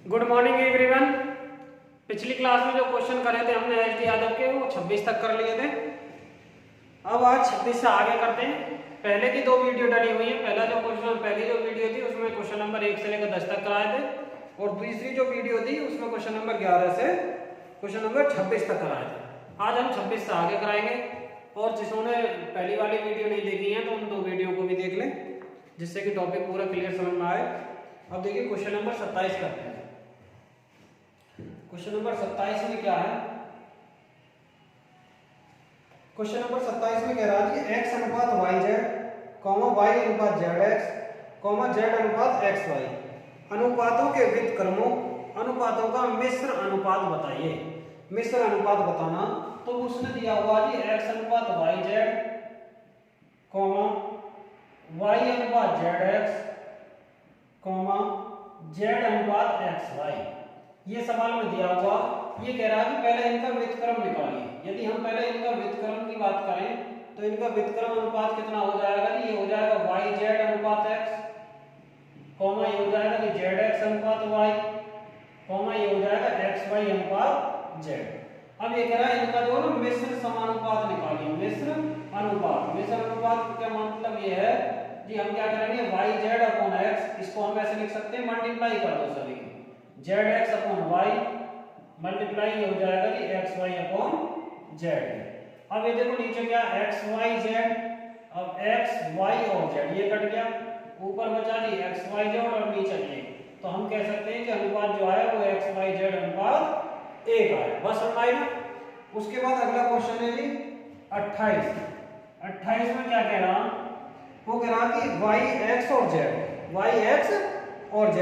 Good morning everyone. पिछली class में जो क्वेश्चन करे थे हमने एच डी यादव के, वो 26 तक कर लिए थे। अब आज 26 से आगे करते हैं। पहले की दो वीडियो डली हुई है। पहली जो वीडियो थी उसमें क्वेश्चन नंबर 1 से लेकर 10 तक कराए थे, और दूसरी जो वीडियो थी उसमें क्वेश्चन नंबर 11 से क्वेश्चन नंबर 26 तक कराए थे। आज हम 26 से आगे कराएंगे, और जिन्होंने पहली वाली वीडियो नहीं देखी है तो उन दो वीडियो को भी देख लें, जिससे कि टॉपिक पूरा क्लियर समझ में आए। अब देखिए क्वेश्चन नंबर 27 करते हैं। क्वेश्चन नंबर 27 में क्या है? क्वेश्चन नंबर 27 में कह रहा है कि x अनुपात yz, y अनुपात zx, z अनुपात xy अनुपातों के व्युत्क्रमों अनुपातों का मिश्र अनुपात बताइए। मिश्र अनुपात बताना, तो उसने दिया हुआ जी x अनुपात yz, y अनुपात zx, z अनुपात xy। ये सवाल में दिया हुआ। ये कह रहा है कि पहले इनका व्युत्क्रम निकालिए। यदि हम पहले इनका व्युत्क्रम की बात करें तो इनका व्युत्क्रम अनुपात कितना हो जाएगा? ये हो जाएगा yz अनुपात x, ये हो जाएगा कि zx अनुपात y, ये हो जाएगा xy अनुपात z। अब ये कह रहा है इनका जो है मिश्र समानुपात निकालिए। मिश्र अनुपात का मतलब ये है जी, हम क्या करेंगे yz अपॉन x, इसको हम ऐसे लिख सकते हैं, मल्टीप्लाई कर दो सभी को, zx अपॉन y मल्टीप्लाई हो जाएगा जी xy अपॉन z। अब ये देखो नीचे क्या xy z, अब x y और z ये कट गया, ऊपर बचा जी xy z और नीचे ये। तो हम कह सकते हैं कि अनुपात जो है वो xy z अनुपात 1 आया। बस समझ ना। उसके बाद अगला क्वेश्चन है जी 28 में क्या कह रहा? वो कह रहा कि yx और z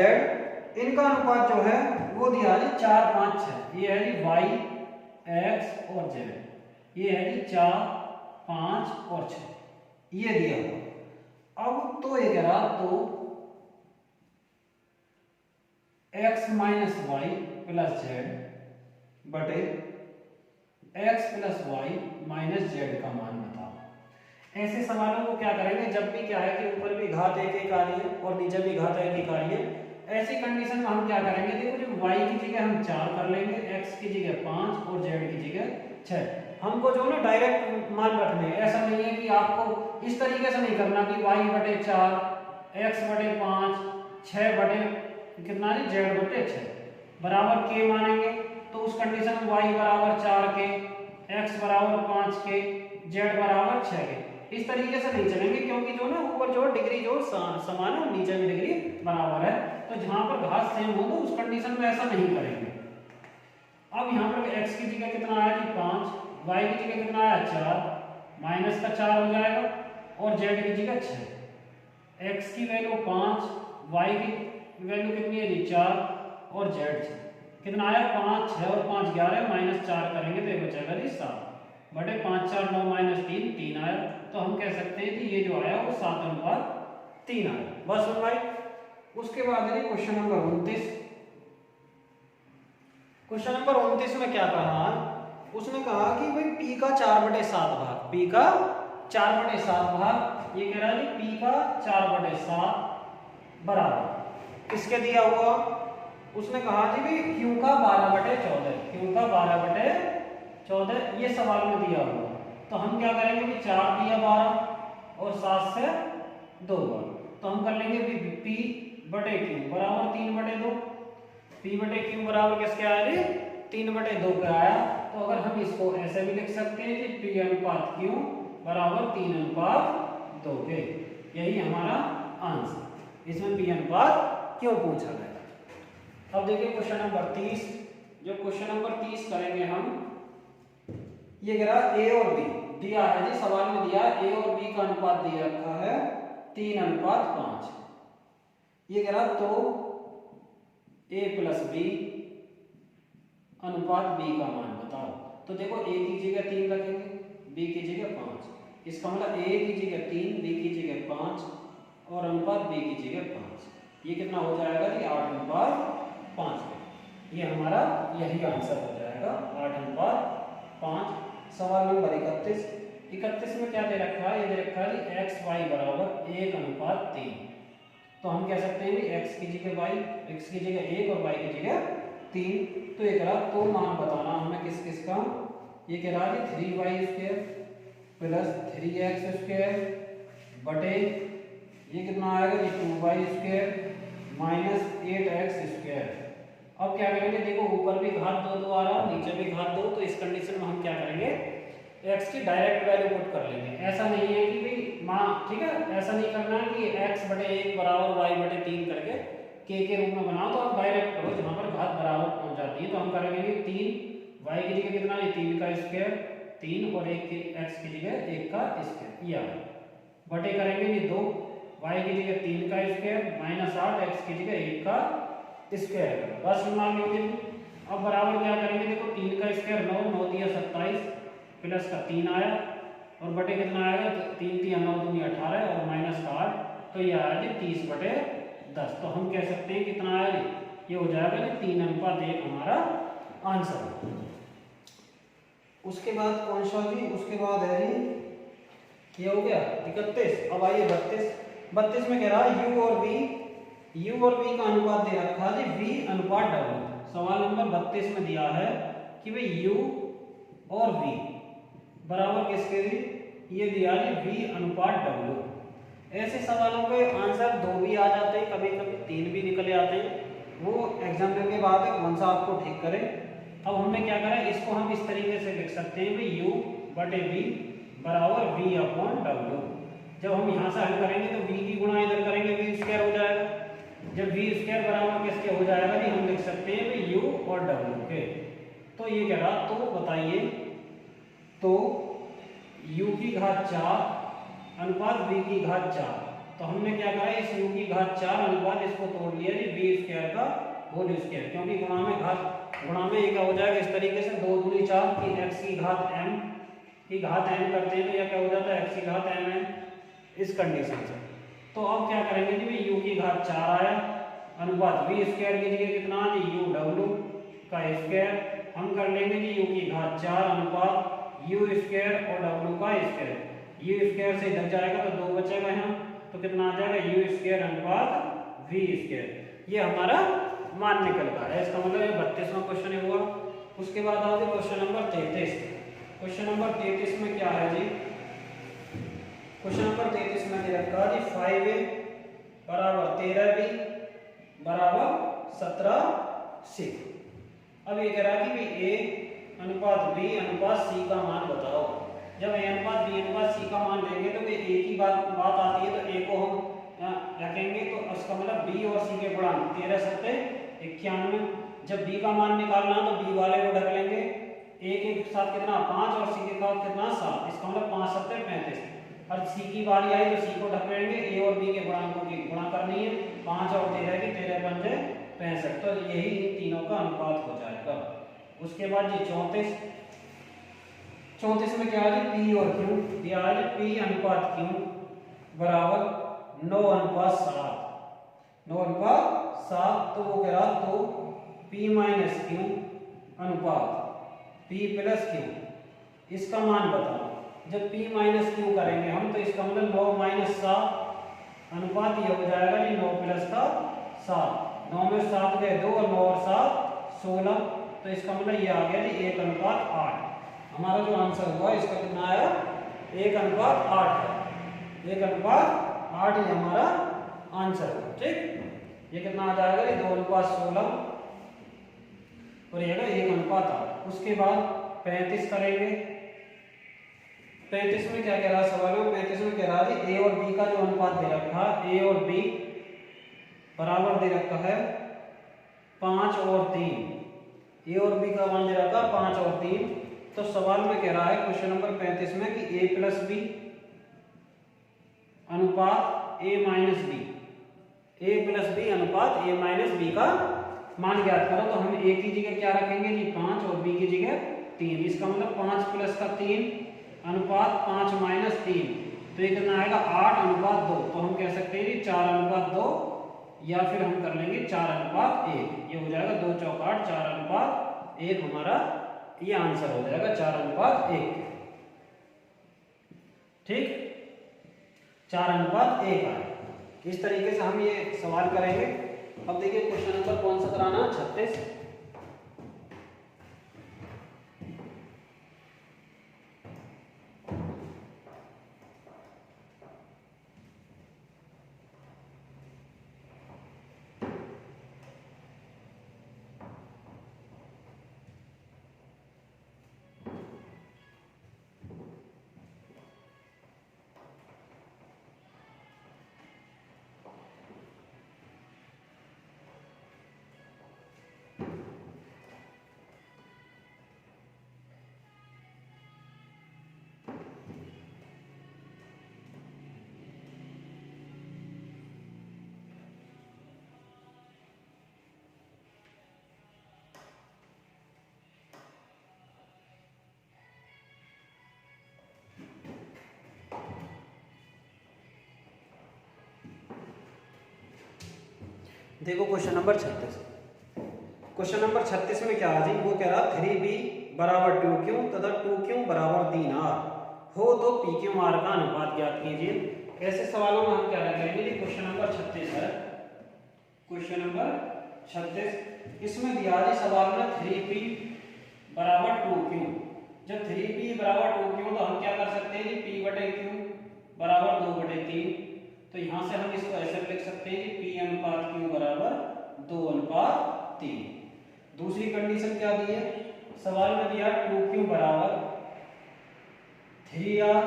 इनका अनुपात जो है वो दिया जी 4, 5, 6। ये है जी y x और z, ये है जी 4, 5 और 6, ये दिया हुआ। अब तो ये कह रहा तो x minus y plus z बटे x plus y minus z का मान बताओ। ऐसे सवालों को क्या करेंगे, जब भी क्या है कि ऊपर भी घात एक एक आ रही है और नीचे भी घात एक एक आ रही है, ऐसी कंडीशन में हम क्या करेंगे? देखो जो y की जगह हम 4 कर लेंगे, x की जगह 5 और z की जगह 6। हमको जो ना डायरेक्ट मान रखने, ऐसा नहीं है कि आपको इस तरीके से नहीं करना कि y बटे 4, x बटे 5, 6 बटे कितना है z बटे 6 बराबर k मानेंगे। तो उस कंडीशन में y बराबर 4 के, x बराबर 5 के, z बराबर 6 के। इस तरीके से नहीं चलेंगे, क्योंकि जो ना ऊपर जो डिग्री जो समान है, नीचे भी डिग्री बराबर है। तो जहां पर घात सेम हो तो उस कंडीशन में ऐसा नहीं करेंगे। अब यहाँ पर x की जगह कितना आया जी 5, y की जगह कितना आया 4, माइनस का 4 हो जाएगा, और z की जगह 6। x की वैल्यू 5, y की वैल्यू कितनी है जी 4 और z 6। कितना आया 5, 6 और 5 11, माइनस 4 करेंगे तो ये बचेगा जी 7 बटे 5, 4, 9 माइनस 3, 3 आया। तो हम कह सकते हैं कि ये जो आया वो 7 अनुपात 3 आया। बस सुन भाई। उसके बाद है क्वेश्चन नंबर 29। क्वेश्चन नंबर 29 में क्या कहा? उसने कहा कि भाई p का 4/7 भाग, p का 4/7 भाग, ये कह रहा है p का 4/7 बराबर किसके दिया हुआ? उसने कहा जी भाई q का 12/14, q का 12/14 ये सवाल में दिया हुआ। तो हम क्या करेंगे कि 4 दिया 12 और 7 से 2 बार, तो हम कर लेंगे p बटे q बराबर 3/2। p बटे q बराबर किसके आया जी 3/2 पे आया। तो अगर हम इसको ऐसे भी लिख सकते हैं कि p अनुपात q बराबर 3:2 के। यही हमारा आंसर। इसमें p अनुपात क्यों पूछा गया। अब देखिए क्वेश्चन नंबर 30। जो क्वेश्चन नंबर 30 करेंगे हम, ये कह रहा a और b दिया है जी, सवाल में दिया a और b का अनुपात दिया रखा है 3:5। ये कह रहा तो a प्लस b अनुपात b का मान बताओ। तो देखो a की जगह 3 रखेंगे, b की जगह 5। इसका मतलब a की जगह 3, b की जगह 5 और अनुपात b की जगह 5। ये कितना हो जाएगा जी 8:5। ये हमारा यही आंसर हो जाएगा 8:5। सवाल नंबर 31 में क्या दे रखा है? ये दे रखा है जी xy बराबर 1:3। तो हम कह सकते हैं कि x की जगह y, x की जगह 1 और y की जगह 3। तो ये कह रहा तो मान बताना हमें किस किस का। ये कह रहा है 3y² प्लस 3x² बटे ये कितना आएगा जी 2y² माइनस 8x²। अब क्या करेंगे, देखो ऊपर भी घात 2 2 आ रहा है, नीचे भी घात 2, तो इस कंडीशन में हम क्या करेंगे, x की डायरेक्ट वैल्यू पुट कर लेंगे। ऐसा नहीं है कि भाई मान, ठीक है, ऐसा नहीं करना है कि x बटे 1 बराबर y बटे 3 करके के रूप में बनाओ, तो आप डायरेक्ट करो जहां पर घात बराबर पहुंच जाती है। तो हम करेंगे कि 3 y की जगह कितना है 3 का स्क्वायर, 3 और 1 की x की जगह 1 का स्क्वायर, ये बटे करेंगे ये 2 y की जगह 3 का स्क्वायर माइनस 8 x की जगह 1 का स्क्वायर। बस मान लीजिए। अब बराबर क्या करेंगे, देखो 3 का स्क्वायर 9, 9 दिया 27 प्लस का 3 आया और बटे कितना आएगा 3 3 9 दूनी 18 और माइनस का 8, तो ये आया जी 30 बटे 10। तो हम कह सकते हैं कितना आया, ये हो जाएगा जी 3:1 हमारा आंसर। उसके बाद कौन सा जी, उसके बाद है जी ये हो गया 31। अब आइए 32 में कह रहा है u और v का अनुपात दे रखा है v अनुपात w। सवाल नंबर 32 में दिया है कि भाई u और v बराबर किसके लिए, ये दिया है v अनुपात w। ऐसे सवालों के आंसर 2 भी आ जाते हैं, कभी कभी 3 भी निकल आते हैं, वो एग्जाम के बाद है कौन सा आपको ठीक करे। अब हमने क्या करा, इसको हम इस तरीके से लिख सकते हैं भाई u बटे v बराबर v अपॉन w। जब हम यहाँ से हल करेंगे तो v की गुणा इधर करेंगे v स्क्वायर हो जाएगा। जब v स्क्वायर बराबर किसके हो जाएगा जी, हम लिख सकते हैं भाई u और w के। तो ये कह रहा, तो बताइए, तो u की घात 4 अनुपात v की घात 4। तो हमने क्या करा, इस u की घात 4 अनुपात इसको तोड़ लिया जी v स्क्वायर का होल स्क्वायर, क्योंकि गुणा में एक हो जाएगा इस तरीके से 2 दूनी 4 की x की घात m की घात n करते हैं तो यह क्या हो जाता है x की घात m इस कंडीशन से। तो अब क्या करेंगे जी, u की घात 4 आया अनुपात v स्क्वायर की जगह कितना है जी u w का स्क्वायर, हम कर लेंगे जी u की घात 4 अनुपात u स्क्वायर और w का स्क्वायर। u स्क्वायर से इधर जाएगा तो 2 बचेगा यहाँ, तो कितना आ जाएगा u स्क्वायर अनुपात v स्क्वायर। ये हमारा मान निकल रहा है, इसका मतलब ये 32वां क्वेश्चन हुआ। उसके बाद आओगे क्वेश्चन नंबर 33। क्वेश्चन नंबर 33 में क्या है जी, क्वेश्चन नंबर 33 में दे रखा जी 5a बराबर 13b बराबर 17c। अब ये कह रहा है कि भाई a अनुपात b अनुपात c का मान बताओ। जब a अनुपात b अनुपात c का मान लेंगे तो a की बात आती है, तो a को हम रखेंगे तो उसका मतलब b और c के गुणांक 13 7 91। जब b का मान निकालना तो b वाले को ढक लेंगे, a के साथ कितना 5 और c के साथ कितना 7, इसका मतलब 5 7 35। और c की बारी आई तो c को ढक लेंगे, a और b के गुणांकों की गुणा करनी है, 5 और 13 की 13 पंजे 65, तो यही इन तीनों का अनुपात हो जाएगा। उसके बाद जी 34 में क्या है p और q दिया है, p अनुपात q बराबर 9:7। तो वो कह रहा तो p माइनस q अनुपात p प्लस q, इसका मान बताओ। जब p माइनस q करेंगे हम तो इसका मतलब 9-7 अनुपात ये हो जाएगा जी 9 प्लस का 7, 9 में 7 गए 2 और 9 और 7 16, तो इसका मतलब ये आ गया जी 1:8। हमारा जो आंसर हुआ इसका कितना आया 1:8 है, 1:8 ये हमारा आंसर है। ठीक, ये कितना आ जाएगा ये 2:16 और ये 1:8। उसके बाद 35 करेंगे। 35 में क्या कह रहा है सवाल में, 35 में कह रहा है जी a और b का जो अनुपात दे रखा है, a और b बराबर दे रखा है 5 और 3। a और b का मान दे रखा है 5 और 3। तो सवाल में कह रहा है क्वेश्चन नंबर 35 में कि a प्लस b अनुपात a minus b, a plus b अनुपात a माइनस b का मान ज्ञात करो। तो हम a की जगह क्या रखेंगे जी 5 और b की जगह 3, इसका मतलब 5 प्लस का 3 अनुपात 5 माइनस 3, तो ये कितना आएगा 8:2। तो हम कह सकते हैं जी 4:2 या फिर हम कर लेंगे 4:1, ये हो जाएगा 2 चौक 8 4:1 हमारा ये आंसर हो जाएगा 4:1। ठीक, 4:1 आए। इस तरीके से हम ये सवाल करेंगे। अब देखिए क्वेश्चन नंबर कौन सा कराना, 36। देखो क्वेश्चन नंबर 36। क्वेश्चन नंबर 36 में क्या आ जी, वो कह रहा 3b बराबर 2q तथा 2q बराबर 3r हो तो pqr का अनुपात ज्ञात कीजिए। ऐसे सवालों में हम क्या करेंगे जी, क्वेश्चन नंबर 36 है, क्वेश्चन नंबर 36। इसमें दिया जी सवाल में 3p बराबर 2q। जब 3p बराबर 2q तो हम क्या कर सकते हैं जी, p बटे q बराबर 2 बटे 3। तो यहां से हम इसको ऐसे लिख सकते हैं कि p अनुपात q बराबर 2 अनुपात 3। दूसरी कंडीशन क्या दी है, सवाल में दिया 2q बराबर 3r।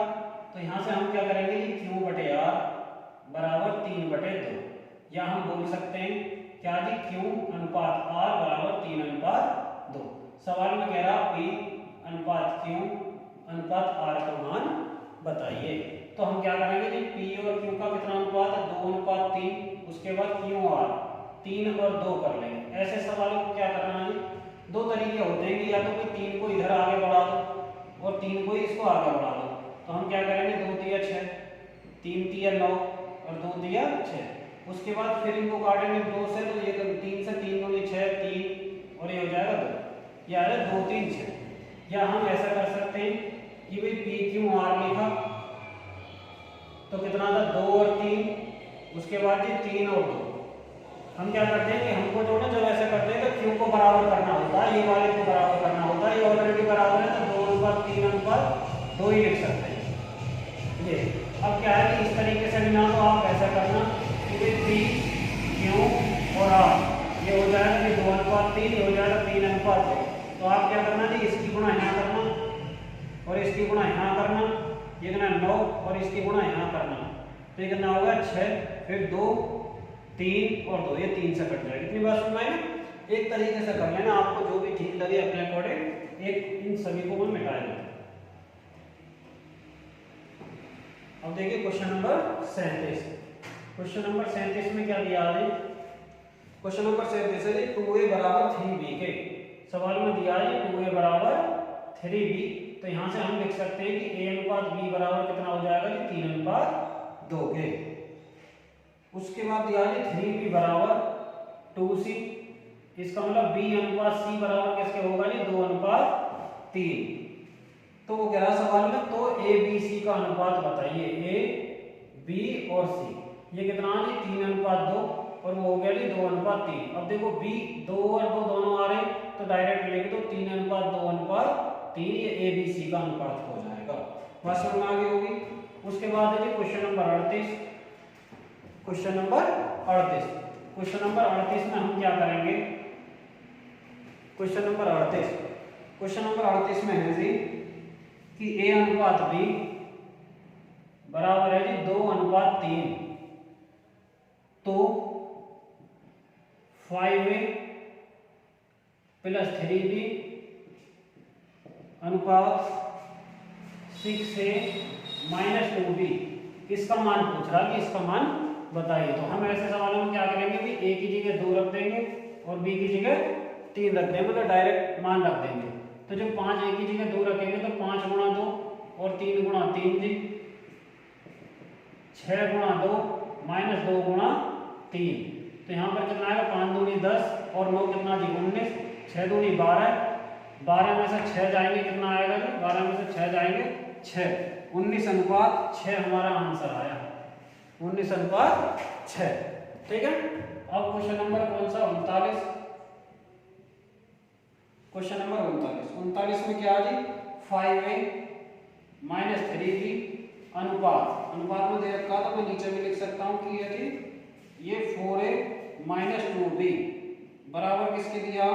तो यहां से हम क्या करेंगे कि q बटे r बराबर 3 बटे 2, या हम बोल सकते हैं क्या जी, q अनुपात r बराबर 3 अनुपात 2। सवाल में कह रहा p अनुपात q अनुपात r का मान बताइए। तो हम क्या करेंगे जी, p और q का कितना अनुपात है, 2 अनुपात 3। उसके बाद q r 3 और 2 कर लेंगे। ऐसे सवालों को क्या करना है जी, दो तरीके होते हैं कि या तो कोई 3 को इधर आगे बढ़ा दो और 3 को इसको आगे बढ़ा दो। तो हम क्या करेंगे, 2 तिया 6, 3 तिया 9 और 2 तिया 6। उसके बाद फिर इनको काटेंगे 2 से, तो ये 3 से 3 दूनी 6, 3 और ये हो जाएगा 2, या 2 3 6। या हम ऐसा कर सकते हैं कि भाई p q r लिखा तो कितना था, 2 और 3, उसके बाद जी 3 और 2। हम क्या करते हैं कि हमको जो ना, जब ऐसा करते हैं तो q को बराबर करना होता है, ये वाले को बराबर करना होता है। ये ऑलरेडी बराबर है तो 2 अनुपात 3 अनुपात 2 ही लिख सकते हैं ये। अब क्या है कि इस तरीके से बिना तो आप ऐसा करना कि p q और r ये हो जाएगा कि 2 अनुपात 3, ये हो जाएगा 3 अनुपात 2। तो आप क्या करना जी, इसकी गुणा यहाँ करना और इसकी गुणा यहाँ करना, ये कितना 9 और इसकी गुणा यहाँ करना। तो ये कितना होगा 6, फिर 2 3 और 2, ये 3 से कट जाएगा। इतनी बात सुनना है ना, एक तरीके से कर लेना, आपको जो भी ठीक लगे अपने अकॉर्डिंग एक इन सभी को मैं मिटा देता। अब देखिए क्वेश्चन नंबर 37। क्वेश्चन नंबर 37 में क्या दिया है, क्वेश्चन नंबर 37 है 2a बराबर 3b के। सवाल में दिया है 2a बराबर 3b। तो यहां से हम लिख सकते हैं कि a अनुपात b बराबर कितना हो जाएगा कि 3 अनुपात 2 के। उसके बाद दिया है 3b बराबर 2c। इसका मतलब b अनुपात c बराबर किसके होगा जी, 2 अनुपात 3। तो वो कह रहा सवाल में तो a b c का अनुपात बताइए, a b और c ये कितना है जी, 3 अनुपात 2 और वो हो गया जी 2 अनुपात 3। अब देखो b 2 और 2 दोनों आ रहे हैं तो डायरेक्ट लेके तो 3 अनुपात 2 अनुपात 3 ये a b c का अनुपात हो जाएगा। बात समझ में आ गई होगी। उसके बाद है जी question number 38। Question number 38, question number 38 में हम क्या करेंगे, क्वेश्चन नंबर 38, क्वेश्चन नंबर 38 में है जी कि a अनुपात b बराबर है जी 2 अनुपात 3। तो 5a प्लस 3b अनुपात 6a माइनस 2b इसका मान पूछ रहा कि इसका मान बताइए। तो हम ऐसे सवालों में क्या करेंगे कि a की जगह 2 रख देंगे और b की जगह 3 रख देंगे, मतलब डायरेक्ट मान रख देंगे। तो जब 5 a की जगह 2 रखेंगे तो 5 गुणा 2 और 3 गुणा 3 जी, 6 गुणा 2 माइनस 2 गुणा 3। तो यहाँ पर कितना आएगा, 5 दूनी 10 और 9 कितना जी 19, 6 दूनी 12, 12 में से 6 जाएंगे कितना आएगा जी, 12 में से 6 जाएंगे 6, 19 अनुपात 6 हमारा आंसर आया। 19:6। ठीक है। अब क्वेश्चन नंबर कौन सा 39। क्वेश्चन नंबर 39 में क्या जी 5a माइनस 3b अनुपात में दे रखा था, मैं नीचे भी लिख सकता हूं कि ये जी ये 4a माइनस 2b बराबर किसके दिया,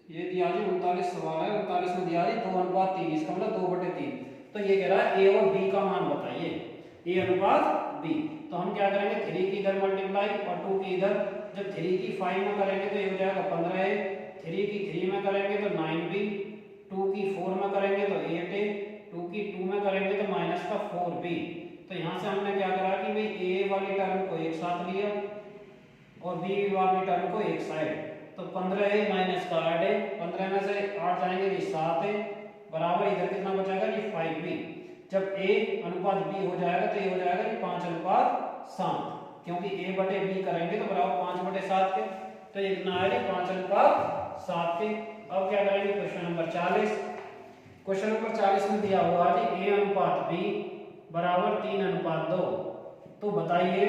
ये दिया जी 39 सवाल है, 39 में दिया जी 2:3, इसका मतलब 2/3। तो ये कह रहा है a और b का मान बताइए, a अनुपात b। तो हम क्या करेंगे 3 की इधर मल्टीप्लाई और 2 की इधर, जब 3 की 5 में करेंगे तो ये हो जाएगा 15a, 3 की 3 में करेंगे तो 9b, 2 की 4 में करेंगे तो 8a, 2 की 2 में करेंगे तो माइनस का 4b। तो यहाँ से हमने क्या करा कि भाई a वाली टर्म को एक साथ लिया और b वाली टर्म को एक साइड। तो 15a माइनस का 8a, 15 में से 8 जाएंगे जी 7a बराबर इधर कितना बचेगा जी 5b। जब a अनुपात b हो जाएगा तो ये हो जाएगा जी 5:7, क्योंकि a बटे b करेंगे तो बराबर 5/7 के, तो ये कितना आएगा 5:7 के। अब क्या करेंगे क्वेश्चन नंबर 40। क्वेश्चन नंबर 40 में दिया हुआ जी a अनुपात b बराबर 3:2। तो बताइए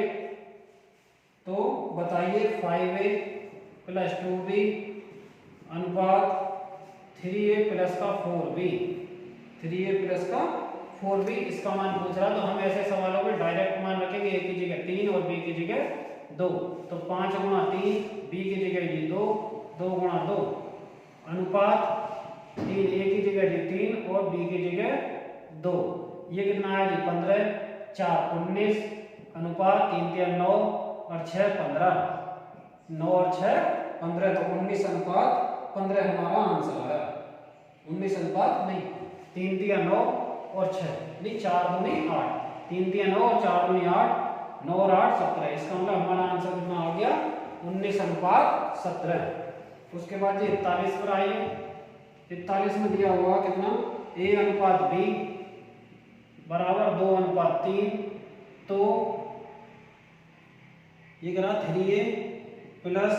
5a प्लस 2b अनुपात 3a प्लस का 4b, 3a प्लस का 4b इसका मान पूछ रहा। तो हम ऐसे सवालों में डायरेक्ट मान रखेंगे, a की जगह 3 और b की जगह 2। तो 5 गुणा 3, b की जगह जी 2, 2 गुणा 2 अनुपात 3, a की जगह जी 3 और b की जगह 2। ये कितना है जी 15, 4 19 अनुपात 3 3 9 और 6 15, 9 और 6 15, तो 19:15 हमारा आंसर है। 19 अनुपात नहीं, 3 3 9 और 6 नहीं 4 दूनी 8, 3 3 9 और 4 दूनी 8, 9 और 8 17। इसका मतलब हमारा आंसर कितना आ गया 19:17। उसके बाद जी 41 पर आइए। 41 में दिया हुआ कितना a अनुपात b बराबर 2:3। तो ये करा 3a प्लस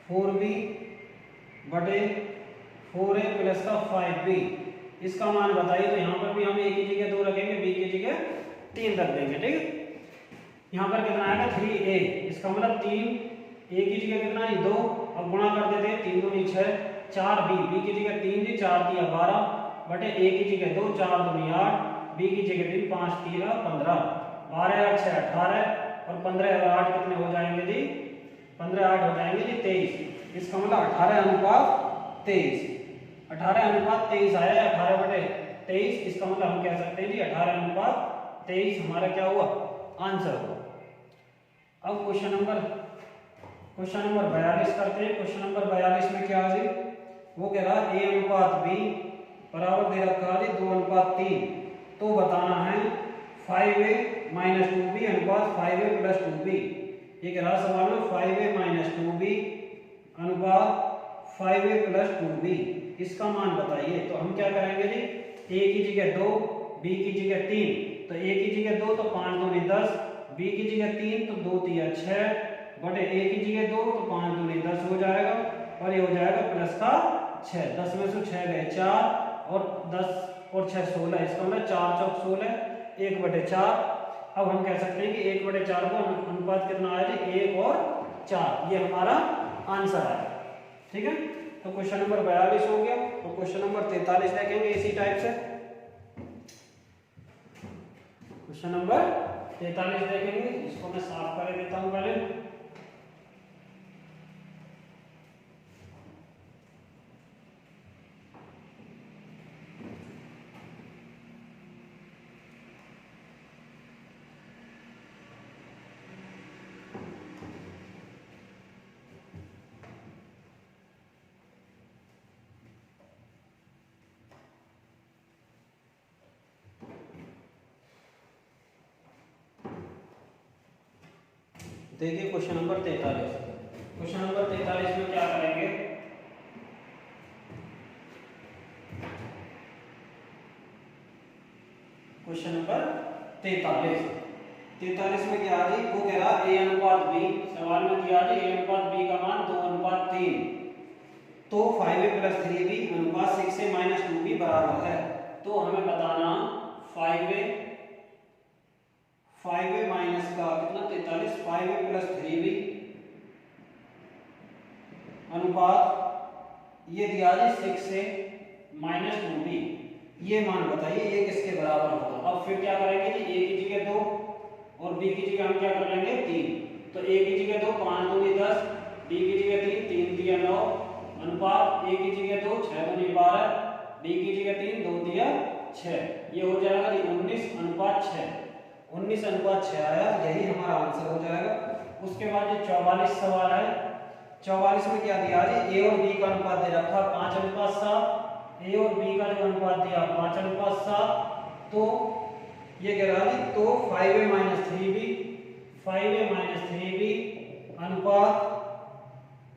4b बटे 4a प्लस का 5b इसका मान बताइए। तो यहाँ पर भी हम a की जगह 2 रखेंगे, b की जगह 3 रख देंगे। ठीक है। यहाँ पर कितना आएगा 3a, इसका मतलब 3 a की जगह कितना है 2, अब गुणा कर देते हैं 3 दूनी 6, 4b, b की जगह 3 जी 4 दिया 12 बटे a की जगह 2, 4 दूनी 8, b की जगह 3, 5 3 15, 12 और 6 18 और 15 और 8 कितने हो जाएंगे जी 15 8 हो जाएंगे जी 23। इसका मतलब 18:23, 18:23 आया, 18/23। इसका मतलब हम कह सकते हैं जी 18:23 हमारा क्या हुआ आंसर हुआ। अब क्वेश्चन नंबर 42 करते हैं। क्वेश्चन नंबर 42 में क्या है जी वो कह रहा है a अनुपात b बराबर दे रखा है 2:3। तो बताना है 5a माइनस 2b अनुपात 5a प्लस 2b। ये कह रहा सवाल में 5a माइनस 2b अनुपात 5a प्लस 2b इसका मान बताइए। तो हम क्या करेंगे जी a की जगह 2, b की जगह 3, तो a की जगह 2 तो 5 दूनी 10, b की जगह 3 तो 2 3 6 बटे a की जगह 2 तो 5 दूनी 10 हो जाएगा और ये हो जाएगा प्लस का 6। 10 में से 6 गए 4 और 10 और 6 16, इसका मतलब 4 चौक 16, 1/4। अब हम कह सकते हैं कि 1/4 को अनुपात कितना आया जी 1 और 4, ये हमारा आंसर है। ठीक है। तो क्वेश्चन नंबर 42 हो गया। तो क्वेश्चन नंबर 43 देखेंगे इसी टाइप से। क्वेश्चन नंबर 43 देखेंगे, इसको मैं साफ कर देता हूं पहले। देखिए क्वेश्चन नंबर 43। क्वेश्चन नंबर 43 में क्या करेंगे क्वेश्चन नंबर 43 में क्या है वो कह रहा a अनुपात b, सवाल में दिया है a अनुपात b का मान 2:3। तो 5a प्लस 3b अनुपात 6a माइनस 2b बराबर है। तो हमें बताना 5a माइनस का कितना 43, 5a प्लस 3b अनुपात ये दिया है 6a माइनस 2b। ये मान बताइए ये किसके बराबर होगा। अब फिर क्या करेंगे जी, a की जगह 2 और b की जगह हम क्या कर लेंगे 3। तो a की जगह 2 5 दूनी 10, b की जगह 3 3 दिया 9 अनुपात a की जगह 2 6 दूनी 12, b की जगह 3 2 दिया 6। ये हो जाएगा जी 19 अनुपात 6। 19 अनुपात 6 आया, यही हमारा आंसर हो जाएगा। उसके बाद ये 44 सवाल है। 44 में क्या दिया जी, a और b का अनुपात दे रखा 5 अनुपात 7। a और b का जो अनुपात दिया 5 अनुपात 7। तो ये कह रहा है तो 5a minus 3b, 5a minus 3b अनुपात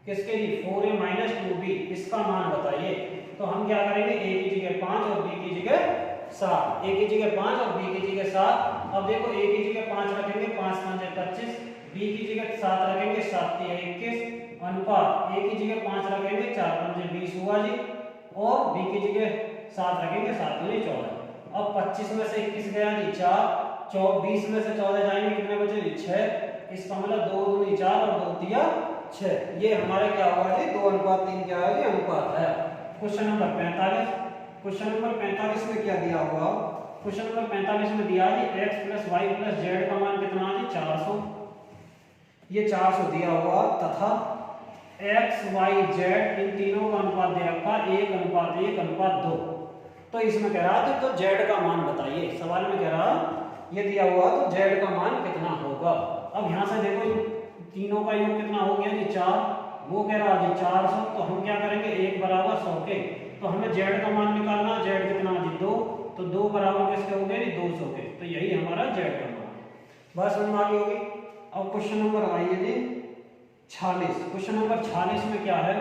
किसके लिए 4a माइनस 2b, इसका मान बताइए। तो हम क्या करेंगे, a की जगह 5 और b की जगह 7, a की जगह 5 और b की जगह 7। अब देखो a की जगह 5 रखेंगे 5 5 25, b की जगह 7 रखेंगे 7 3 21 अनुपात a की जगह 5 रखेंगे 4 5 20 हुआ जी, और b की जगह 7 रखेंगे 7 दूनी 14। अब 25 में से 21 गया जी 4, 20 में से 14 जाएंगे कितने बचे जी 6। इसका मतलब 2 दूनी 4 और 2 तिया 6। ये हमारे क्या हुआ जी 2 अनुपात 3 क्या है जी अनुपात है। Question number 45। क्वेश्चन नंबर 45 में क्या दिया हुआ, क्वेश्चन नंबर 45 में दिया जी x plus y plus z का मान कितना है जी 400। ये 400 दिया हुआ तथा x y z इन तीनों का अनुपात दे रखा 1 अनुपात 1 अनुपात 2। तो इसमें कह रहा था तो z का मान बताइए। सवाल में कह रहा ये दिया हुआ तो z का मान कितना होगा। अब यहाँ से देखो तीनों का योग कितना हो गया जी 4, वो कह रहा जी 400। तो हम क्या करेंगे 1 बराबर 100 के, तो हमें z का मान निकालना, z कितना जी 2, तो 2 बराबर किसके हो गए जी 200 के। तो यही हमारा z का मान। बस समझ में आ गई होगी। अब क्वेश्चन नंबर आइए जी 46। क्वेश्चन नंबर 46 में क्या है,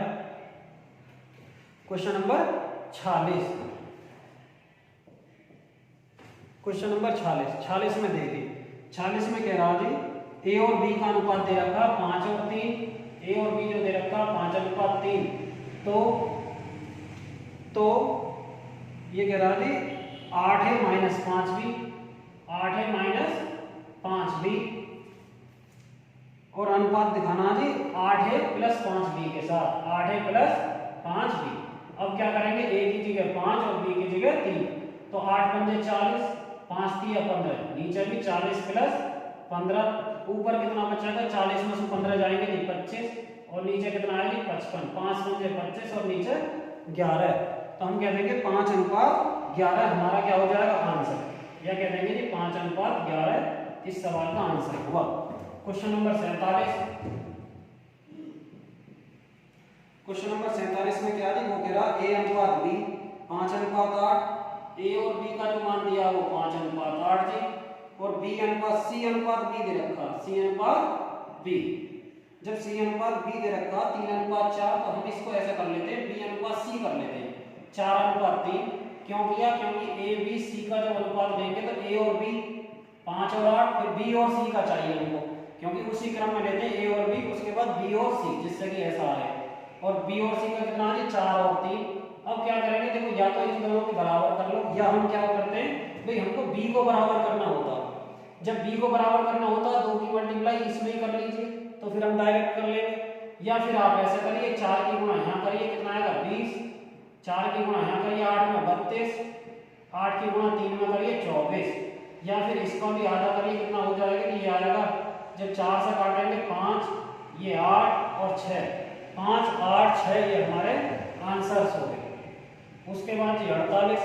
क्वेश्चन नंबर 46, क्वेश्चन नंबर 46 में देखिए 46 में कह रहा जी a और b का अनुपात दे रखा 5 और 3, a और b जो दे रखा 5 अनुपात 3। तो ये कह रहा जी 8a minus 5b, 8a minus 5b और अनुपात दिखाना जी 8a प्लस 5b के साथ, 8a प्लस 5b। अब क्या करेंगे a की जगह 5 और b की जगह 3। तो 8 पंजे 40, 5 3 15, नीचे भी 40 प्लस 15, ऊपर कितना बचेगा 40 में से 15 जाएंगे जी 25, और नीचे कितना आएगी 55, 5 पंजे 25 और नीचे 11। तो हम कह देंगे 5 अनुपात 11 हमारा क्या हो जाएगा आंसर, या कह देंगे जी 5 अनुपात 11 इस सवाल का आंसर हुआ। Question number 47। क्वेश्चन नंबर 47 में क्या जी, वो कह रहा a अनुपात b 5 अनुपात 8, a और b का जो मान दिया वो 5 अनुपात 8 जी, और b अनुपात c अनुपात b दे रखा, c अनुपात b। जब c अनुपात b दे रखा 3 अनुपात 4, तो हम इसको ऐसा कर लेते हैं b अनुपात c कर लेते हैं 4 अनुपात 3। क्यों किया, क्योंकि a b c का जब अनुपात लेंगे तो a और b 5 और 8, फिर b और c का चाहिए हमको, क्योंकि उसी क्रम में लेते हैं a और b, उसके बाद b और c, जिससे कि ऐसा आए। और b और c का कितना है 4 और 3। अब क्या करेंगे, देखो या तो इन दोनों को बराबर कर लो, या हम क्या करते हैं भाई हमको b को बराबर करना होता। जब b को बराबर करना होता 2 की मल्टीप्लाई इसमें ही कर लीजिए, तो फिर हम डायरेक्ट कर लेंगे। या फिर आप ऐसे करिए 4 की गुणा यहाँ करिए कितना आएगा 20, 4 की गुणा यहाँ करिए 8 में 32, 8 की गुणा 3 में करिए 24, या फिर इसका भी आधा करिए कितना हो जाएगा, ये आएगा जब 4 से काटेंगे 5, ये 8 और 6, 5 8 6 ये हमारे आंसर्स हो गए। उसके बाद ये 48।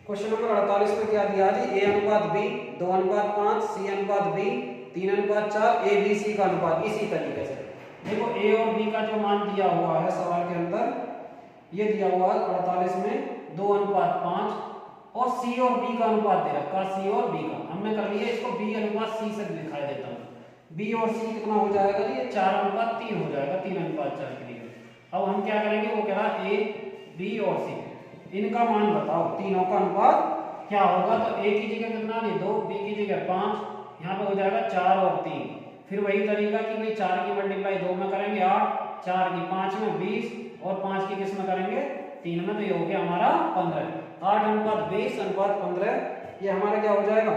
क्वेश्चन नंबर 48 में क्या दिया जी, a अनुपात b 2 अनुपात 5, c अनुपात b 3 अनुपात 4, a b c का अनुपात। इसी तरीके से देखो a और b का जो मान दिया हुआ है सवाल के अंदर, ये दिया हुआ है 48 में 2 अनुपात 5, और c और b का अनुपात दे रखा, c और b का हमने कर लिया, इसको b अनुपात c से दिखाई देता हूँ। b और c कितना हो जाएगा जी, ये 4 अनुपात 3 हो जाएगा, 3 अनुपात 4 के लिए। अब हम क्या करेंगे, वो कह रहा a b और c इनका मान बताओ, तीनों का अनुपात क्या होगा। तो a की जगह कितना नहीं 2, b की जगह 5, यहाँ पे हो जाएगा 4 और 3। फिर वही तरीका कि भाई 4 की मल्टीप्लाई 2 में करेंगे 8, 4 की 5 में 20, और 5 की किस में करेंगे 3 में, तो ये हो गया हमारा 15। 8 अनुपात 20 अनुपात 15, ये हमारा क्या हो जाएगा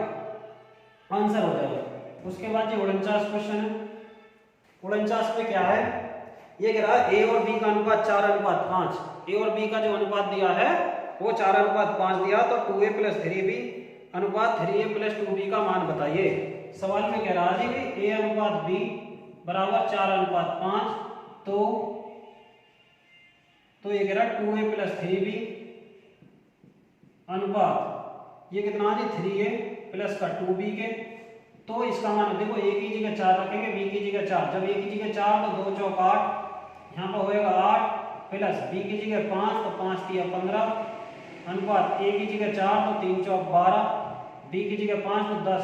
आंसर हो जाएगा। उसके बाद ये 49 क्वेश्चन है। 49 में क्या है, ये कह रहा है ए और बी का अनुपात 4:5। ए और बी का जो अनुपात दिया है वो 4:5 दिया, तो 2a + 3b अनुपात 3a + 2b का मान बताइए। सवाल में कह रहा है जी कि a अनुपात b बराबर 4:5, तो ये कह रहा है 2a + 3b अनुपात ये कितना है जी 3a प्लस का 2b के, तो इसका मान देखो a की जगह 4 रखेंगे, b की जगह 4, जब a की जगह 4 तो 2 चौक 8, यहाँ पर होएगा 8 प्लस b की जगह 5 तो 5 तिया 15 अनुपात a की जगह 4 तो 3 चौक 12, b की जगह 5 तो 10,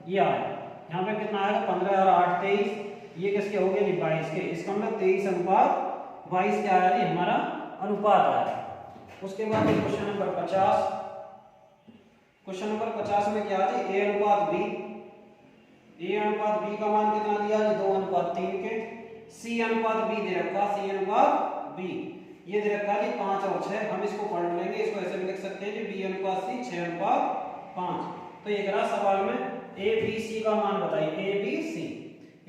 ये आया। यहाँ पे कितना आएगा 15 और 8 23, ये किसके हो गए जी 22 के। इसका मतलब 23:22 क्या आया जी हमारा अनुपात आया। उसके बाद क्वेश्चन नंबर 50। क्वेश्चन नंबर 50 में क्या है ए अनुपात बी, ए अनुपात बी का मान कितना दिया है 2:3 के। सी अनुपात बी दे रखा, सी अनुपात बी ये दे रखा है 5 और 6। हम इसको पढ़ लेंगे, इसको ऐसे भी लिख सकते हैं बी अनुपात सी 6:5। तो ये करा सवाल में ए बी सी का मान बताइए, ए बी सी,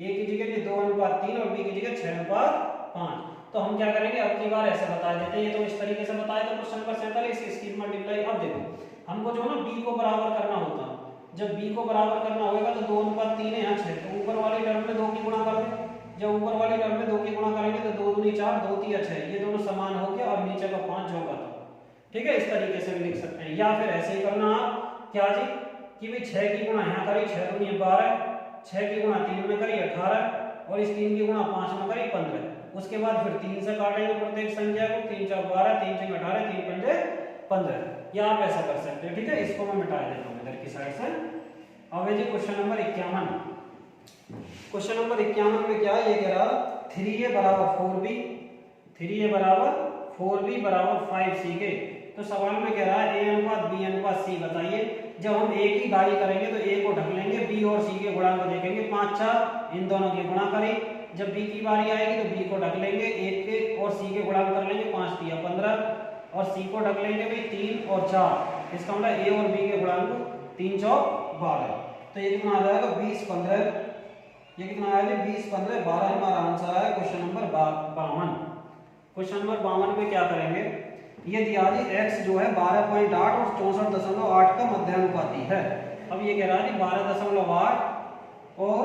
ए की जगह 2:3 और बी की जगह 6:5। तो हम क्या करेंगे, अगली बार ऐसे बता देते हैं, ये तो इस तरीके से बताया था क्वेश्चन नंबर 47 इसकी मल्टीप्लाई। अब देखो हमको जो ना b को बराबर करना होता है, जब b को बराबर करना होगा तो 2:3 है यहाँ 6, तो ऊपर वाली टर्म में 2 की गुणा कर दें। जब ऊपर वाली टर्म में 2 की गुणा करेंगे तो 2 दूनी 4, 2 तिया 6, ये दोनों समान हो गया और नीचे का 5 जो का था। ठीक है, इस तरीके से भी लिख सकते हैं। या फिर ऐसे ही करना आप क्या जी कि भाई 6 की गुणा यहाँ करी 6 दूनी 12, 6 की गुणा 3 में करी 18 और इस 3 की गुणा 5 में करी 15। उसके बाद फिर 3 से काटेंगे प्रत्येक संख्या को, 3 4 12, 3 6 18, 3 5 15। या आप ऐसा कर सकते हैं। ठीक है, इसको मैं मिटा देता हूँ इधर की साइड से। अब है जी क्वेश्चन नंबर 51। क्वेश्चन नंबर 51 में क्या है, ये कह रहा 3a बराबर 4b, 3a बराबर 4b बराबर 5c के। तो सवाल में कह रहा है a अनुपात b अनुपात c बताइए। जब हम a की बारी करेंगे तो a को ढक लेंगे, b और c के गुणांक देखेंगे, 5 4 इन दोनों की गुणा करें। जब b की बारी आएगी तो b को ढक लेंगे, 1 के और c के गुणांक कर लेंगे, 5 तिया 15 और c को ढक लेंगे भाई 3 और 4, इसका मतलब a और b के गुणांक 3 चौक 12। तो ये कितना आ जाएगा 20 15, ये कितना आया 20 15 12 हमारा आंसर आया क्वेश्चन नंबर 52। क्वेश्चन नंबर 52 में क्या करेंगे, ये दिया जी x जो है 12.8 और 64.8 का मध्यानुपाती है। अब ये कह रहा है 12.8 और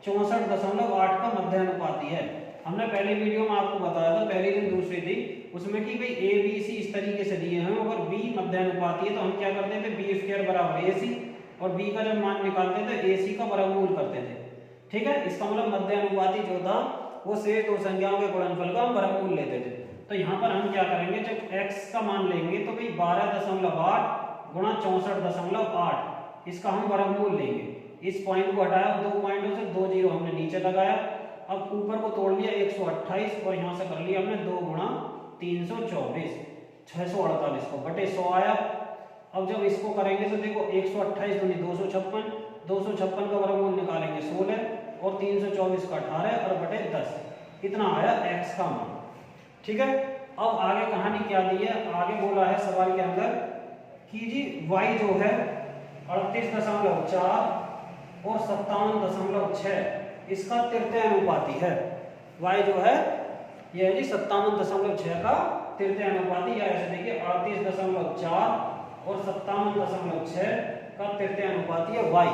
64.8 का मध्यानुपाती है। हमने पहले वीडियो में आपको बताया था, पहली दिन दूसरी दिन, उसमें कि भाई ए बी सी इस तरीके से दिए हैं, अगर b मध्यानुपाती है तो हम क्या करते थे b² बराबर ac और b का जब मान निकालते थे ac का वर्गमूल करते थे। ठीक है, इसका मतलब मध्यानुपाती जो था वो शेष दो संख्याओं के गुणनफल का हम वर्गमूल लेते थे। तो यहाँ पर हम क्या करेंगे, जब x का मान लेंगे तो भाई 12.8 गुणा 64.8 इसका हम वर्गमूल लेंगे। इस पॉइंट को हटाया, 2 पॉइंटों से 2 जीरो हमने नीचे लगाया। अब ऊपर को तोड़ लिया 128 और यहाँ से कर लिया हमने 2 गुणा 324, 648 को बटे 100 आया। अब जब इसको करेंगे तो देखो 128 दूनी 256, 256 का वर्गमूल निकालेंगे 16 और 324 का 18 और बटे 10, इतना आया x का मान। ठीक है, अब आगे कहानी क्या दी है, आगे बोला है सवाल के अंदर कि जी y जो है 38.4 और 57.6 इसका तृतीय अनुपाती है। y जो है ये है जी 57.6 का तृतीय अनुपाती, या ऐसे देखिए 38.4 और 57.6 का तृतीय अनुपाती है y,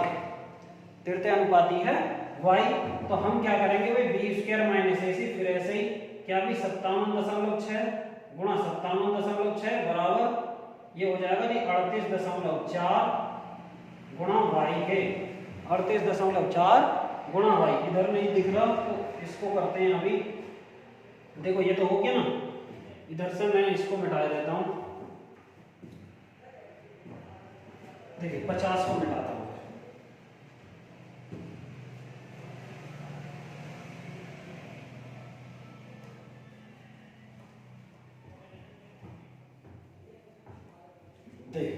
तृतीय अनुपाती है y। तो हम क्या करेंगे भाई b² - ac, फिर ऐसे ही क्या भी 57.6 गुणा 57.6 बराबर ये हो जाएगा जी 38.4 गुणा y के, 38.4 गुणा y। इधर नहीं दिख रहा तो इसको करते हैं अभी। देखो ये तो हो गया ना, इधर से मैं इसको मिटा देता हूं। देखिए 50 को मिटाता हूं। देख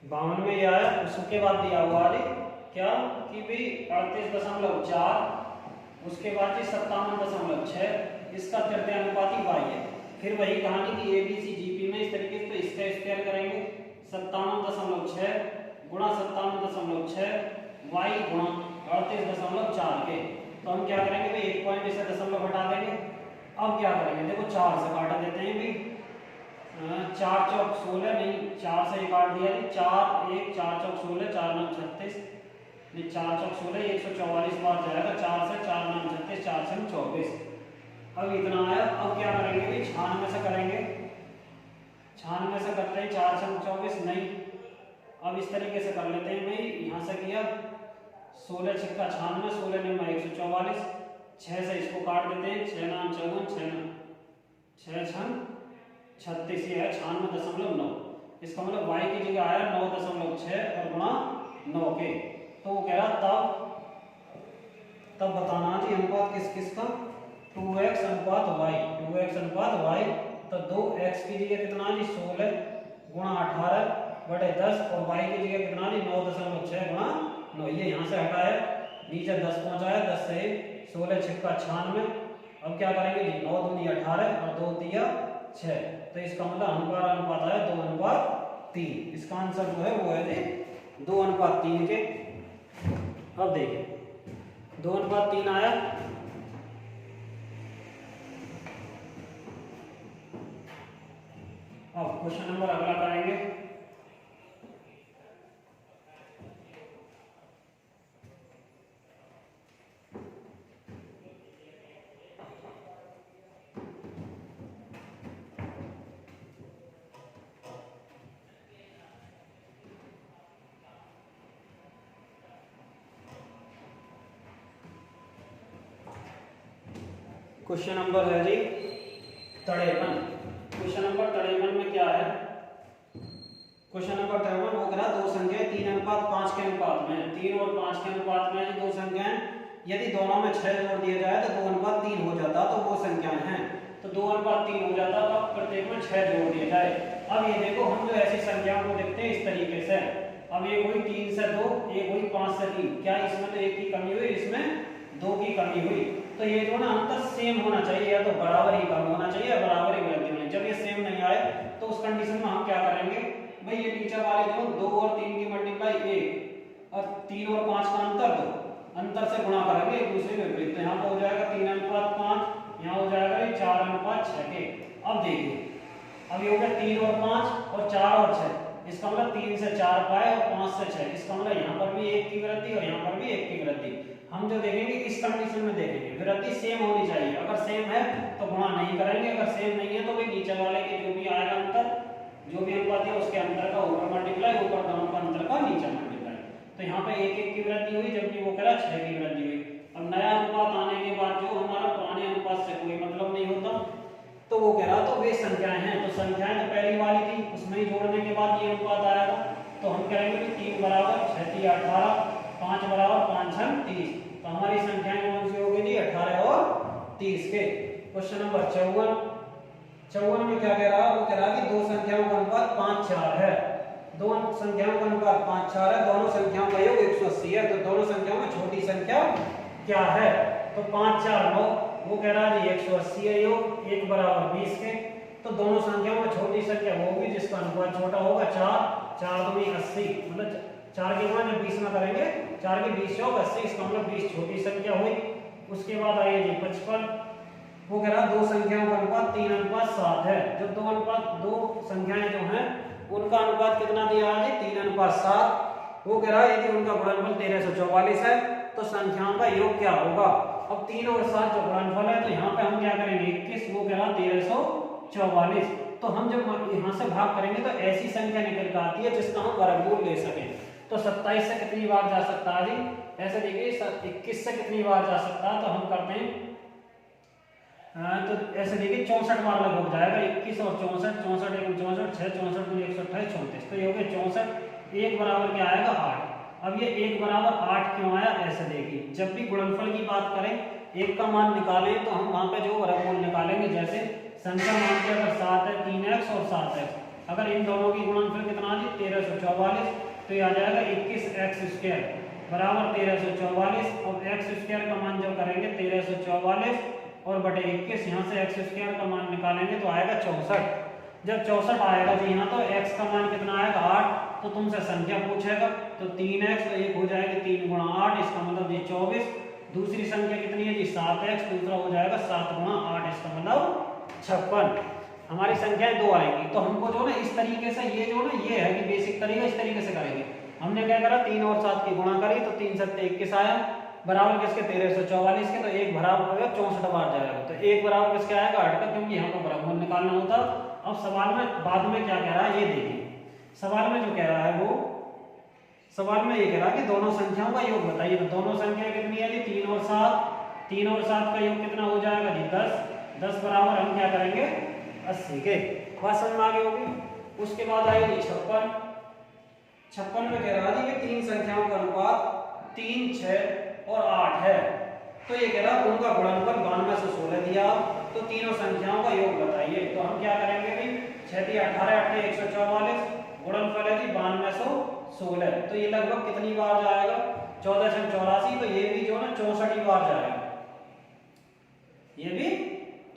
52 में ये आया, उसके बाद दिया हुआ है क्या कि भाई 38.4 उसके बाद 57.6 इसका तृतीय अनुपाती y है। फिर वही कहानी की ABC GP में इस तरीके से, तो इसका स्क्वायर करेंगे 57.6 गुणा 57.6 y गुणा 38.4 के। तो हम क्या करेंगे भाई, एक पॉइंट इसे दशमलव हटा देंगे। अब क्या करेंगे, देखो 4 से काट देते हैं भाई, 4 चौक 16, नहीं 4 से ही काट दिया जी, 4 1 4 चौक 16, 4 9 36, नहीं 4 चौक 16 144 बार जाएगा, 4 से 4 9 36, 4 से 24। अब इतना आया। अब क्या करेंगे भाई, 96 से करेंगे, 96 से करते हैं, 4 से 24 नहीं। अब इस तरीके से कर लेते हैं भाई, यहाँ से किया 16 छक्का 96, 16 9 144, 6 से इसको काट देते हैं, 6 9 54, 6 6 36, ये है 96.9। इसका मतलब y की जगह आया 9.6 और गुणा 9 के। तो वो कह रहा तब बताना जी अनुपात किस किस का, 2x अनुपात y, 2x अनुपात y। तो 2x की जगह कितना जी 16 गुणा 18 बटे 10 और y की जगह कितना जी 9.6 गुणा 9। ये यहाँ से हटाया, नीचे 10 पहुंचाया, 10 से 16 छक्का 96। अब क्या करेंगे जी, 9 दूनी 18 और 2 दिया 6। तो इसका मतलब अनुपात आया 2:3। इसका आंसर जो है वो है जी 2:3 के। अब देखिए 2:3 आया। अब क्वेश्चन नंबर अगला करेंगे। क्वेश्चन नंबर है जी 53। क्वेश्चन नंबर 53 में क्या है, क्वेश्चन नंबर 53 वो करा दो संख्याएं 3:5 के अनुपात में, 3 और 5 के अनुपात में है दो संख्याएं। यदि दोनों में 6 जोड़ दिया जाए तो 2:3 हो जाता, तो वो संख्याएं हैं। तो 2:3 हो जाता, तो प्रत्येक में 6 जोड़ दिया जाए। अब ये देखो, हम जो ऐसी संख्याओं को देखते हैं इस तरीके से, अब ये हुई 3 से 2, ये हुई 5 से 3, क्या इसमें तो 1 की कमी हुई, इसमें 2 की कमी हुई। तो ये जो ना अंतर सेम होना चाहिए, या तो बराबर ही कम होना चाहिए या बराबर ही वृद्धि होनी। जब ये सेम नहीं आए तो उस कंडीशन में हम क्या करेंगे भाई, ये नीचे वाले जो 2 और 3 की मल्टीप्लाई 1 और 3 और 5 का अंतर 2, अंतर से गुणा करेंगे एक दूसरे के विपरीत। तो यहाँ पर हो जाएगा 3:5, यहाँ हो जाएगा 4:6 के। अब देखिए, अब ये हो गया 3 और 5 और 4 और 6, इसका मतलब 3 से 4 पाए और 5 से 6, इसका मतलब यहाँ पर भी 1 की वृद्धि और यहाँ पर भी 1 की वृद्धि। हम जो देखेंगे इस कंडीशन में देखेंगे वृद्धि सेम होनी चाहिए, अगर सेम है तो गुणा नहीं करेंगे, अगर सेम नहीं है तो भाई नीचे वाले के जो भी आएगा अंतर, जो भी अनुपात है उसके अंतर का ऊपर मल्टीप्लाई, ऊपर दोनों का अंतर का नीचे मल्टीप्लाई। तो यहाँ पे 1 की वृद्धि हुई, जबकि वो कह रहा 6 की वृद्धि हुई। अब नया अनुपात आने के बाद जो हमारा पुराने अनुपात से कोई मतलब नहीं होता, तो वो कह रहा तो वे संख्याएं हैं, तो संख्याएं तो पहली वाली थी उसमें ही जोड़ने के बाद ये अनुपात आया था। तो हम कहेंगे कि 3 बराबर 6 3 18, 5 बराबर 5 6 30। तो हमारी संख्याएं कौन सी होगी जी, 18 और 30 के। क्वेश्चन नंबर 54 में क्या कह रहा है, वो कह रहा है कि दो संख्याओं का अनुपात 5 4 है, दो संख्याओं का अनुपात 5 4 है, दोनों संख्याओं का योग 180 है। तो दोनों संख्याओं में छोटी संख्या क्या है, तो 5 4 9, वो कह रहा है जी 180 है योग, 1 बराबर 20 के। तो दोनों संख्याओं में छोटी संख्या वो होगी जिसका अनुपात छोटा होगा, 4 4 दूनी 80, मतलब 4 के गुणा जब 20 में करेंगे 4 के 20 योग 80, इसका मतलब 20 छोटी संख्या हुई। उसके बाद आइए जी 55, वो कह रहा दो संख्याओं का अनुपात 3:7 है। जब दो संख्याएं जो हैं उनका अनुपात कितना दिया है जी, 3:7। वो कह रहा है यदि उनका गुणनफल 1344 है तो संख्याओं का योग क्या होगा। अब 3 और 7 जो गुणनफल है, तो यहाँ पे हम क्या करेंगे 21, वो कह रहा 1344। तो हम जब यहाँ से भाग करेंगे तो ऐसी संख्या निकल कर आती है जिसका हम वर्गमूल ले सकें। तो 27 से कितनी बार जा सकता है जी, ऐसे देखिए 21 से कितनी बार जा सकता है, तो हम करते हैं तो ऐसे देखिए 64 बार लगभग जाएगा, 21 और 64, 64 1 64, 6 64 2 128 34। तो ये हो गया 64, 1 बराबर क्या आएगा 8। अब ये 1 बराबर 8 क्यों आया, ऐसे देखिए जब भी गुणनफल की बात करें 1 का मान निकालें तो हम वहां पे जो वर्गमूल निकालेंगे, जैसे संख्या मान के अगर 7 है 3x और 7x, अगर इन दोनों की गुणनफल कितना जी 1344, तो ये आ जाएगा 21x² बराबर 1344। और x² का मान जब करेंगे 1344 और बटे 21, यहाँ से x² का मान निकालेंगे तो आएगा 64। जब 64 आएगा जी यहाँ, तो x का मान कितना आएगा 8 तो तुमसे संख्या पूछेगा, तो 3x तो एक हो जाएगी 3 गुणा 8, इसका मतलब ये 24। दूसरी संख्या कितनी है जी 7x, दूसरा हो जाएगा 7 गुणा 8, इसका मतलब 56। हमारी संख्याएं दो आएंगी। तो हमको जो ना इस तरीके से ये जो ना ये है कि बेसिक तरीका, इस तरीके से करेंगे। हमने क्या करा 3 और 7 की गुणा करी तो 3 7 21 आया, बराबर किसके 1344 के, तो एक बराबर होगा 64 बार जाएगा, तो एक बराबर किसके आएगा 8 का, क्योंकि यहाँ पर वर्गमूल निकालना होता। अब सवाल में बाद में क्या कह रहा है ये देखिए, सवाल में जो कह रहा है वो सवाल में ये कह रहा है कि दोनों संख्याओं का योग बताइए। तो दोनों संख्या कितनी है जी 3 और 7, 3 और 7 का योग कितना हो जाएगा जी 10, 10 बराबर हम क्या करेंगे 80 के। बात समझ में आ गई होगी। उसके बाद आएगी 56, 56 में कह रहा है कि तीन संख्याओं का अनुपात 3, 6 और 8 है। तो ये कह रहा है उनका गुणनफल 92 से 16 दिया, तो तीनों संख्याओं का योग बताइए। तो हम क्या करेंगे भाई 6 × 18 = 144, गुणनफल है जी 92 से 16, तो ये लगभग कितनी बार जाएगा 14 × 84, तो ये भी जो ना 64 बार जाएगा, ये भी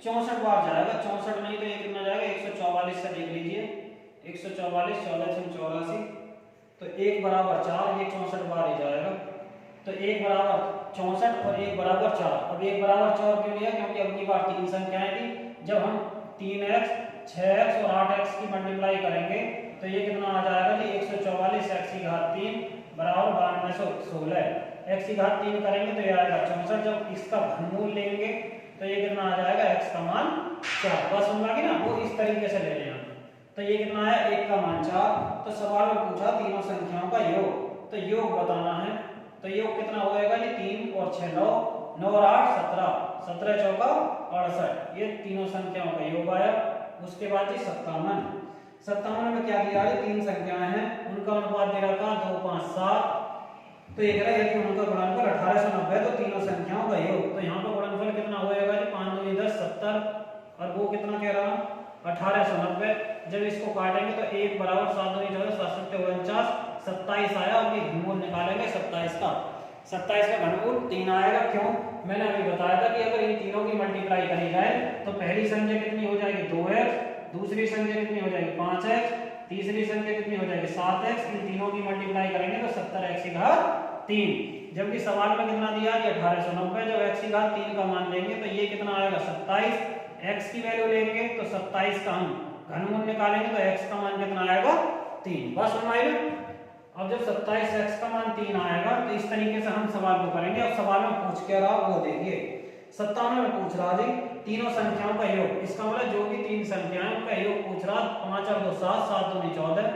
64 बार जाएगा। 64 नहीं तो ये कितना जाएगा 144 से देख लीजिए, 144 14 × 84, तो 1 बराबर 4, ये 64 बार ही जाएगा। तो 1 बराबर 64 और 1 बराबर 4। अब 1 बराबर 4 क्यों लिया, क्योंकि अब की बार तीन संख्याएं थी। जब हम 3x 6x और 8x की मल्टीप्लाई करेंगे तो ये कितना आ जाएगा जी 144x3 बराबर 92 से 16, x3 करेंगे तो ये आएगा 64। जब इसका घनमूल लेंगे तो ये कितना आ जाएगा x का मान 4। बस समझ गई ना, वो इस तरीके से ले लेना। तो ये कितना है 1 का मान 4। तो सवाल में पूछा तीनों संख्याओं का योग, तो योग बताना है। तो योग कितना होएगा जी 3 और 6 9, 9 और 8 17, 17 चौका 68, ये तीनों संख्याओं का योग आया। उसके बाद जी 57, 57 में क्या दिया है तीन संख्याएं हैं, उनका अनुपात दे रखा 2 5 7। तो ये कह रहा है यदि उनका गुणनफल 1890 तो तीनों संख्याओं का योग, तो यहाँ पर गुणनफल कितना होएगा जी 5 2 10 70, और वो कितना कह रहा 1890। जब इसको काटेंगे तो 1 बराबर 7 2 14 7 7 49, 27 आया। और ये घनमूल निकालेंगे 27 का, 27 का घनमूल 3 आएगा। क्यों, मैंने अभी बताया था कि अगर इन तीनों की मल्टीप्लाई करी जाए तो पहली संख्या कितनी हो जाएगी 2x, दूसरी संख्या कितनी हो जाएगी 5x, तीसरी संख्या कितनी हो जाएगी 7x। इन तीनों की मल्टीप्लाई करेंगे तो 70x3। जबकि सवाल में कितना दिया है 1890। जब x3 का मान लेंगे तो ये कितना आएगा 27, x की वैल्यू लेंगे तो 27 का हम घनमूल निकालेंगे तो x का मान कितना आएगा 3। बस समझ। अब जब 27x का मान 3 आएगा तो इस तरीके से हम सवाल को करेंगे। अब सवाल में पूछ क्या रहा वो देखिए, 57 में पूछ रहा जी तीनों संख्याओं का योग, इसका मतलब जो भी तीन संख्याएं उनका योग पूछ रहा। 5 और 2 7, 7 2 14,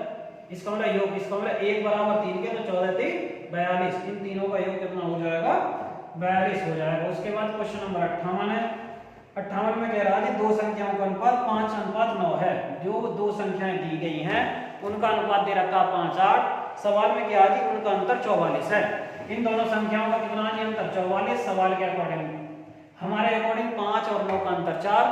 इसका मतलब योग, इसका मतलब 1 बराबर 3 के तो 14 3 42, इन तीनों का योग कितना हो जाएगा 42 हो जाएगा। उसके बाद क्वेश्चन नंबर 58 है। 58 में कह रहा है दो संख्याओं का अनुपात 5:9 है। जो दो संख्याएं दी गई हैं उनका अनुपात दे रखा 5:8। सवाल में क्या है जी उनका अंतर 44 है। इन दोनों संख्याओं का कितना है अंतर 44। सवाल के अकॉर्डिंग, हमारे अकॉर्डिंग 5 और 9 का अंतर 4,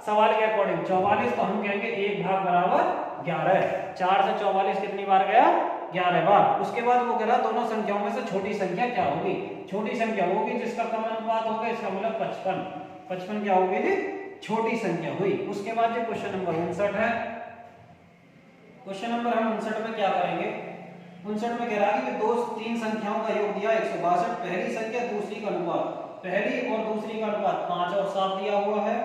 सवाल के अकॉर्डिंग 44। तो हम कहेंगे 1 भाग बराबर 11। 4 से 44 कितनी बार गया 11 बार। उसके बाद वो कह रहा दोनों संख्याओं में से छोटी संख्या क्या होगी। छोटी संख्या होगी जिसका कम अनुपात होगा, इसका मतलब 55। 55 क्या होगी जी छोटी संख्या हुई। उसके बाद जो क्वेश्चन नंबर 59 है, क्वेश्चन नंबर हम 59 में क्या करेंगे, 59 में कह रहा है कि दो तीन संख्याओं का योग दिया 162। पहली संख्या दूसरी का अनुपात, पहली और दूसरी का अनुपात 5 और 7 दिया हुआ है,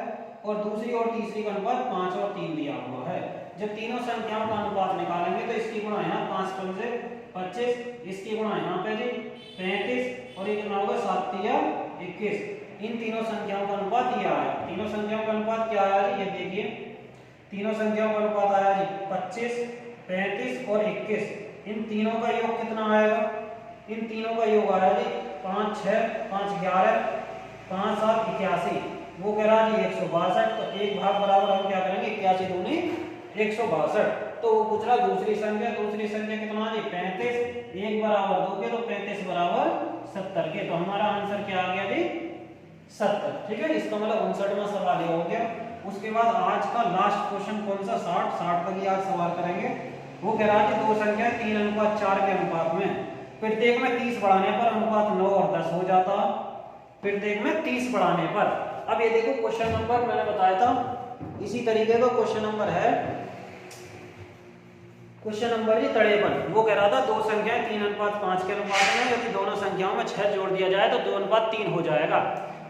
और दूसरी और तीसरी का अनुपात 5 और 3 दिया हुआ है। जब तीनों संख्याओं का अनुपात निकालेंगे तो इसकी गुणा यहाँ 5 5 से 25, इसकी गुणा यहाँ पे जी 35, और ये कितना होगा 7 3 21। इन तीनों संख्याओं का अनुपात ये आया। तीनों संख्याओं का अनुपात क्या आया जी, ये देखिए तीनों संख्याओं का अनुपात आया जी 25 35 और 21। इन तीनों का योग कितना आएगा, इन तीनों का योग आया जी 5 6 5 11 5 7 81। वो कह रहा जी 162। तो 1 भाग बराबर हम क्या करेंगे 81 दूनी 162। तो वो पूछ रहा दूसरी संख्या, दूसरी संख्या कितना जी 35। 1 बराबर 2 के तो 35 बराबर 70 के। तो हमारा आंसर क्या आ गया जी 70। ठीक है, इसका मतलब 59वां सवाल ये हो गया। उसके बाद आज का लास्ट क्वेश्चन कौन सा 60 तक ही आज सवाल करेंगे। वो कह रहा है दो संख्या 3:4 के अनुपात में प्रत्येक में 30 बढ़ाने पर अनुपात 9 और 10 हो जाता। प्रत्येक में 30 बढ़ाने पर। अब ये देखो क्वेश्चन नंबर मैंने बताया था इसी तरीके का क्वेश्चन नंबर है क्वेश्चन नंबर 53 वो कह रहा था दो संख्याएं 3:5 के अनुपात में, यदि दोनों संख्याओं में 6 जोड़ दिया जाए तो 2:3 हो जाएगा।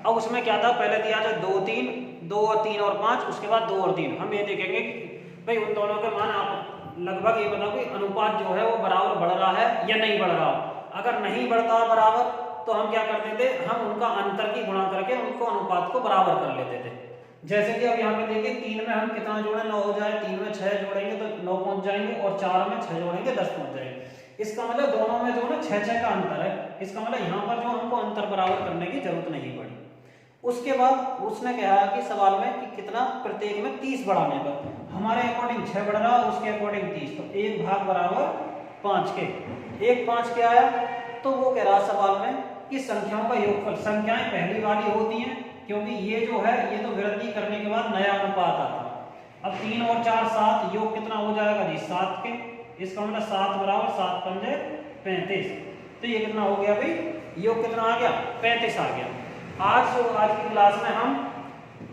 अब उसमें क्या था, पहले दिया जाए 2 3 2 और 3 और 5, उसके बाद 2 और 3। हम ये देखेंगे कि भाई उन दोनों के मान आप लगभग ये बताओ कि अनुपात जो है वो बराबर बढ़ रहा है या नहीं बढ़ रहा। अगर नहीं बढ़ता बराबर तो हम क्या करते थे, हम उनका अंतर की गुणा करके उनको अनुपात को बराबर कर लेते थे। जैसे कि अब यहाँ पे देखिए 3 में हम कितना जोड़े, 9 हो जाए, 3 में 6 जोड़ेंगे तो 9 पहुंच जाएंगे, और 4 में 6 जोड़ेंगे 10 पहुंच जाएंगे। इसका मतलब दोनों में जो है 6 का अंतर है। इसका मतलब यहाँ पर जो हमको अंतर बराबर करने की जरूरत नहीं पड़ी। उसके बाद उसने कहा कि सवाल में कि कितना, प्रत्येक में 30 बढ़ाने पर। हमारे अकॉर्डिंग 6 बढ़ रहा, उसके अकॉर्डिंग 30, तो 1 भाग बराबर 5 के। 1 5 के आया, तो वो कह रहा सवाल में कि संख्याओं का योगफल, संख्याएं पहली वाली होती हैं क्योंकि ये जो है ये तो वृद्धि करने के बाद नया अनुपात आता। अब 3 और 4 7, योग कितना हो जाएगा जी 7 के। इसका मतलब 7 बराबर 7 पंजे 35। तो ये कितना हो गया भाई, योग कितना आ गया, 35 आ गया। आज की क्लास में हम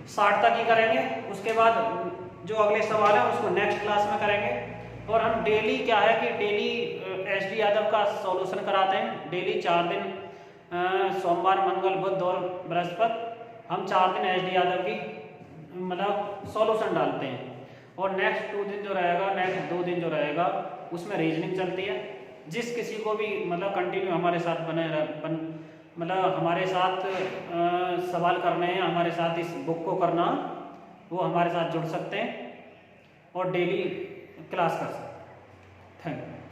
60 तक ही करेंगे, उसके बाद जो अगले सवाल है उसको नेक्स्ट क्लास में करेंगे। और हम डेली क्या है कि डेली एसडी यादव का सॉल्यूशन कराते हैं। डेली 4 दिन, सोमवार मंगल बुध और बृहस्पति, हम 4 दिन एसडी यादव की मतलब सॉल्यूशन डालते हैं। और नेक्स्ट 2 दिन जो रहेगा, नेक्स्ट 2 दिन जो रहेगा उसमें रीजनिंग चलती है। जिस किसी को भी मतलब कंटिन्यू हमारे साथ मतलब हमारे साथ सवाल करने हैं, हमारे साथ इस बुक को करना, वो हमारे साथ जुड़ सकते हैं और डेली क्लास कर सकते हैं। Thank you.